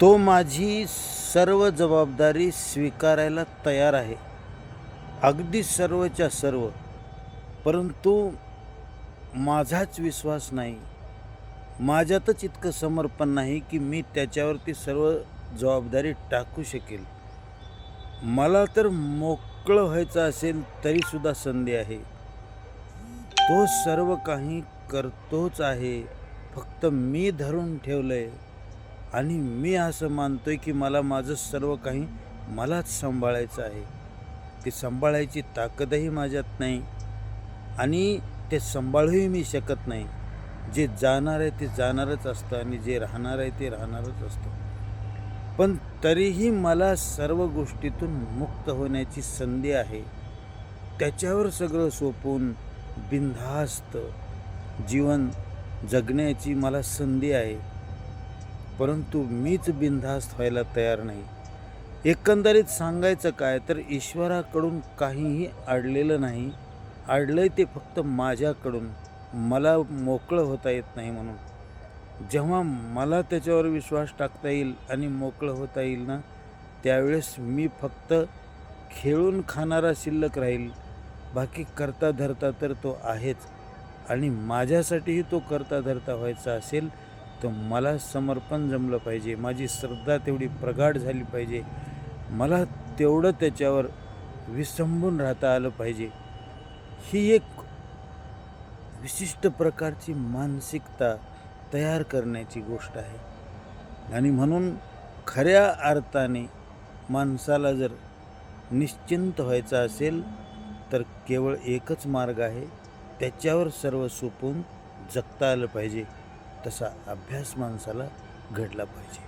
तो माझी सर्व जबाबदारी स्वीकारायला तयार आहे, अगदी सर्वच्या सर्व. परंतु माझाच विश्वास नाही, माझ्यातच इतकं समर्पण नाही की मी त्याच्यावरती सर्व जबाबदारी टाकू शकेल. मला तर मोकळं व्हायचं असेल तरीसुद्धा संधी आहे. तो सर्व काही करतोच आहे, फक्त मी धरून ठेवलंय. आणि मी असं मानतोय की मला माझं सर्व काही मलाच सांभाळायचं आहे. ते सांभाळायची ताकदही माझ्यात नाही आणि ते सांभाळूही मी शकत नाही. जे जाणार आहे ते जाणारच असतं आणि जे राहणार आहे ते राहणारच असतं. पण तरीही मला सर्व गोष्टीतून मुक्त होण्याची संधी आहे. त्याच्यावर सगळं सोपवून बिनधास्त जीवन जगण्याची मला संधी आहे. परंतु मीच बिनधास्त व्हायला तयार नाही. एकंदरीत सांगायचं काय तर ईश्वराकडून काहीही अडलेलं नाही. अडलंय ते फक्त माझ्याकडून. मला मोकळं होता येत नाही म्हणून. जेव्हा मला त्याच्यावर विश्वास टाकता येईल आणि मोकळं होता येईल ना, त्यावेळेस मी फक्त खेळून खाणारा शिल्लक राहील. बाकी करता धरता तर तो आहेच. आणि माझ्यासाठीही तो करता धरता व्हायचा असेल तर मला समर्पण जमलं पाहिजे. माझी श्रद्धा तेवढी प्रगाढ झाली पाहिजे. मला तेवढं त्याच्यावर विसंबून राहता आलं पाहिजे. ही एक विशिष्ट प्रकारची मानसिकता तयार करण्याची गोष्ट आहे. आणि म्हणून खऱ्या अर्थाने माणसाला जर निश्चिंत व्हायचं असेल तर केवळ एकच मार्ग आहे, त्याच्यावर सर्व सोपवून जगता आलं पाहिजे. तसा अभ्यास माणसाला घडला पाहिजे.